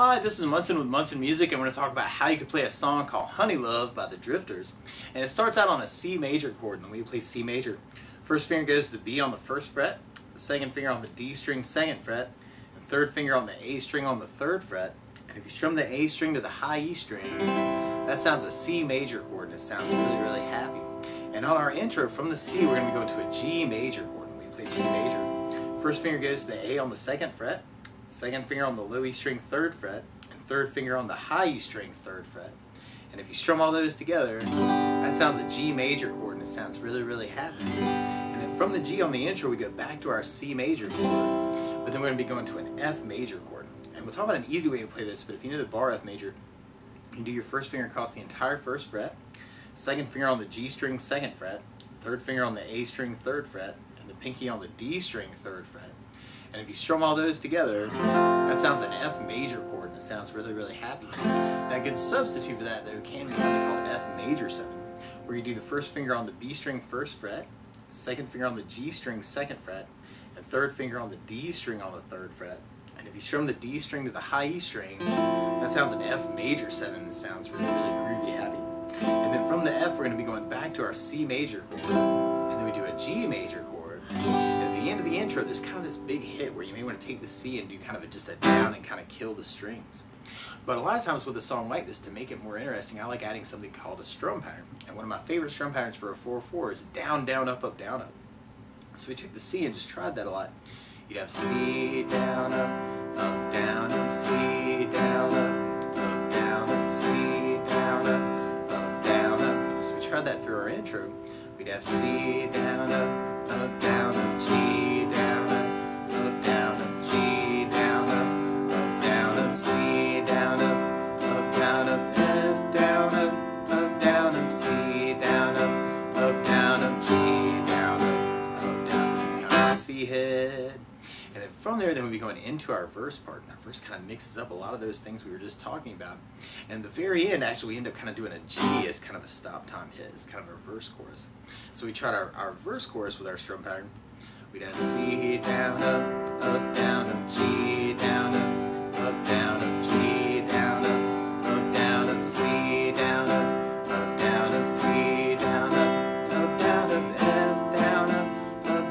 Hi, this is Munson with Munson Music, and we're going to talk about how you can play a song called Honey Love by the Drifters. And it starts out on a C major chord, and we play C major. First finger goes to the B on the first fret, the second finger on the D string second fret, and third finger on the A string on the third fret. And if you strum the A string to the high E string, that sounds a C major chord, and it sounds really, really happy. And on our intro, from the C, we're going to be going to a G major chord, and we play G major. First finger goes to the A on the second fret, second finger on the low E string third fret, and third finger on the high E string third fret. And if you strum all those together, that sounds a G major chord, and it sounds really, really happy. And then from the G on the intro, we go back to our C major chord, but then we're going to be going to an F major chord. And we'll talk about an easy way to play this, but if you know the bar F major, you can do your first finger across the entire first fret, second finger on the G string second fret, third finger on the A string third fret, and the pinky on the D string third fret. And if you strum all those together, that sounds an F major chord, and it sounds really, really happy. Now a good substitute for that, though, can be something called F major 7, where you do the first finger on the B string first fret, second finger on the G string second fret, and third finger on the D string on the third fret. And if you strum the D string to the high E string, that sounds an F major 7, and it sounds really, really groovy happy. And then from the F, we're going to be going back to our C major chord, and then we do a G major chord. At the end of the intro, there's kind of this big hit where you may want to take the C and do kind of just a down and kind of kill the strings. But a lot of times with a song like this, to make it more interesting, I like adding something called a strum pattern. And one of my favorite strum patterns for a 4/4 is down, down, up, down, up. So we took the C and just tried that a lot. You'd have C, down, up, down, up, C, down, up, down, up, C, down, up, down, up. So we tried that through our intro. We'd have C, down, up, down, up, G, down, up, down, up, G, down, up, down, up, C, down, up, down, up, F, down, up, down, up, C, down, up, down, up, G, down, up, down, up, C hit. And then from there, we'll be going into our verse part. And our verse kind of mixes up a lot of those things we were just talking about. And at the very end, actually, we end up kind of doing a G as kind of a stop time hit. It's kind of a verse chorus. So we tried our verse chorus with our strum pattern. We'd have C, down, up, down, up, G, down, up, down, up, G, down, up, down, up, C, down, up, down, up, C, down, up, down, up, F,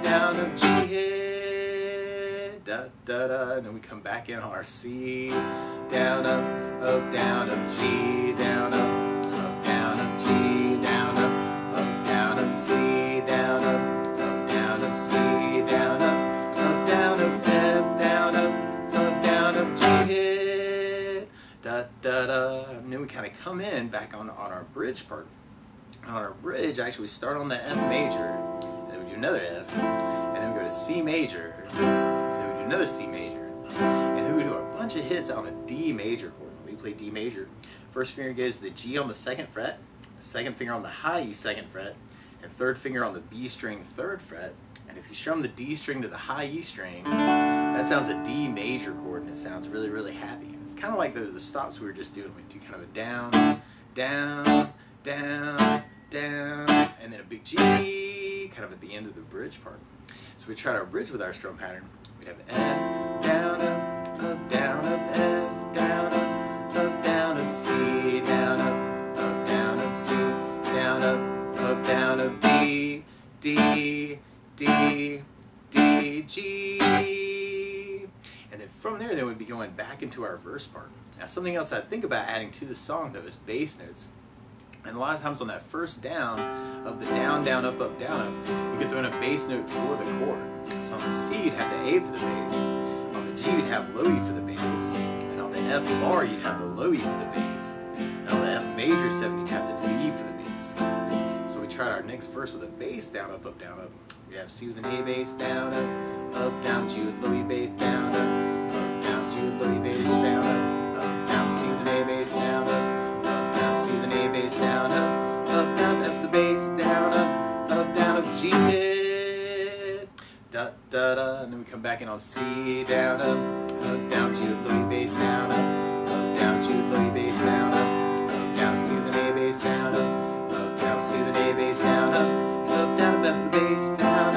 down, up, G hit, da, da, da, and then we come back in on our C, down, up, down, up, G, down, up, down, up, G, down, up, down, up, C, down, up, down, up, C, down, up, down, up, F, down, down, up, G hit, da, da, da, and then we kind of come in back on our bridge part. On our bridge, actually, we start on the F major, and then we do another F, and then we go to C major, and then we do another C major, and then we do a bunch of hits on a D major chord. We play D major. First finger goes to the G on the second fret, second finger on the high E second fret, and third finger on the B string third fret. And if you strum the D string to the high E string, that sounds a D major chord, and it sounds really, really happy. And it's kind of like the stops we were just doing. We do kind of a down, down, down, down, and then a big G, kind of at the end of the bridge part. So we tried our bridge with our strum pattern. We'd have F, down, up, down, up, F, down, down, up, C, down, up, C, down, down, up, D, D, D, D, G. And then from there, we'd be going back into our verse part. Now, something else I think about adding to the song, though, is bass notes. And a lot of times on that first down of the down, down, up, down, up, you could throw in a bass note for the chord. So on the C, you'd have the A for the bass. On the G, you'd have low E for the bass. And on the F bar, you'd have the low E for the bass. And on the F major 7, you'd have the D for the bass. So we tried our next verse with a bass down, up, down, up. We have C with an A bass down, up, down, G with low E bass down, down, G with low E bass down, down, C with an A bass down, down, C with an A bass down, down, F the bass down, down, up, G hit, da, da, da, and then we come back in on C down, down, G with low E bass down, down, G with low E bass down, down, C with an A bass down, down, C with an A bass down, down, F the bass down,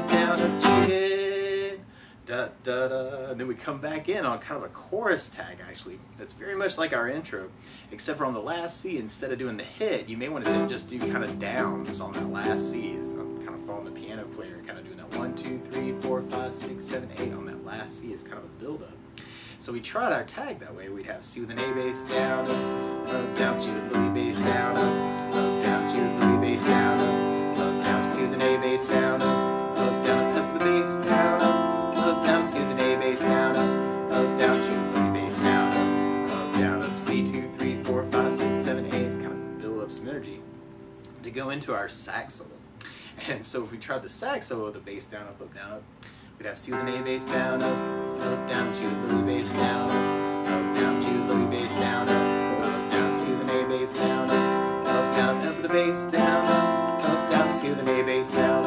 down, up, G hit, da, da. da da, and then we come back in on kind of a chorus tag actually. That's very much like our intro, except for on the last C, instead of doing the hit, you may want to just do kind of downs on that last C. So I'm kind of following the piano player, kind of doing that 1, 2, 3, 4, 5, 6, 7, 8 on that last C is kind of a build up. So we tried our tag that way. We'd have C with an A bass down, up, down, G with a B bass down, up, down, G with a B bass down, up, down, C with an A bass down, down, F with a bass down, up, down, C with an A bass down, up, down, G with a B bass down, up, down, up, C, 2, 3, 4, 5, 6, 7, 8. It's kind of build up some energy to go into our sax solo. And so if we tried the sax solo, the bass down, up, down, up, we'd have C with an A bass down, up, down, G with a B bass down, down, G with a B bass down, down, C with an A bass down, down, F with a bass down, down, C with an A bass down,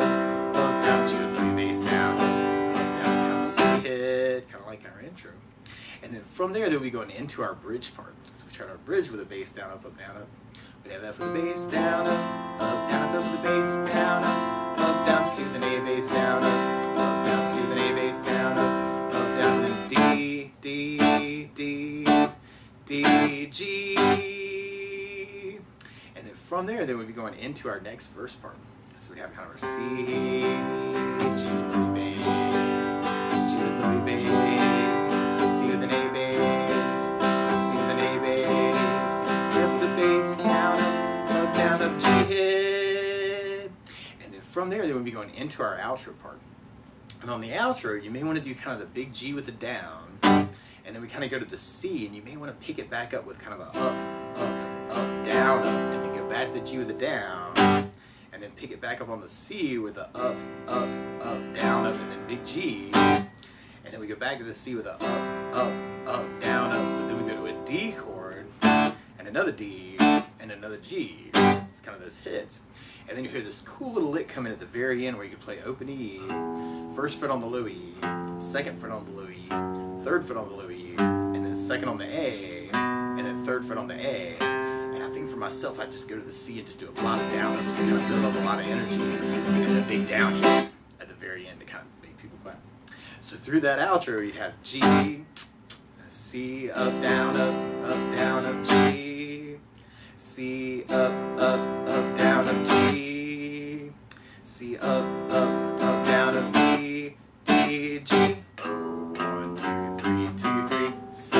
down, G with a B bass down, down, kind of C hit, kind of like our intro. And then from there, we going into our bridge part. So we tried our bridge with a bass down, up, down, up. We'd have F with a bass down, down, F with a bass down, down, C with an A bass down, down, C with an A bass down, down, then D, D, D, D, G. And then from there, we'd be going into our next verse part. So we'd have kind of our C, G with a bass, G with a bass, C with an A bass, C with an A bass, F with a bass down, up, G hit. And then from there, we'd be going into our outro part. And on the outro, you may want to do kind of the big G with the down, and then we kind of go to the C, and you may want to pick it back up with kind of a up, down, up, and then go back to the G with the down, and then pick it back up on the C with a up, down, up, and then big G, and then we go back to the C with a up, down, up, but then we go to a D chord, and another D, and another G. It's kind of those hits. And then you hear this cool little lick come in at the very end where you can play open E, first fret on the low E, second fret on the low E, third fret on the low E, and then second on the A, and then third fret on the A. And I think for myself, I just go to the C and just do a lot of down ups to kind of build up a lot of energy, and then a big down hit at the very end to kind of make people clap. So through that outro, you'd have G, C, up, down, up, G, C, up, down, up, G, C, up, down, up, D, D, G. 1, 2, 3, 2, 3, C.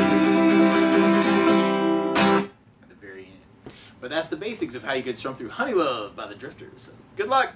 At the very end. But that's the basics of how you could strum through Honey Love by the Drifters. So good luck!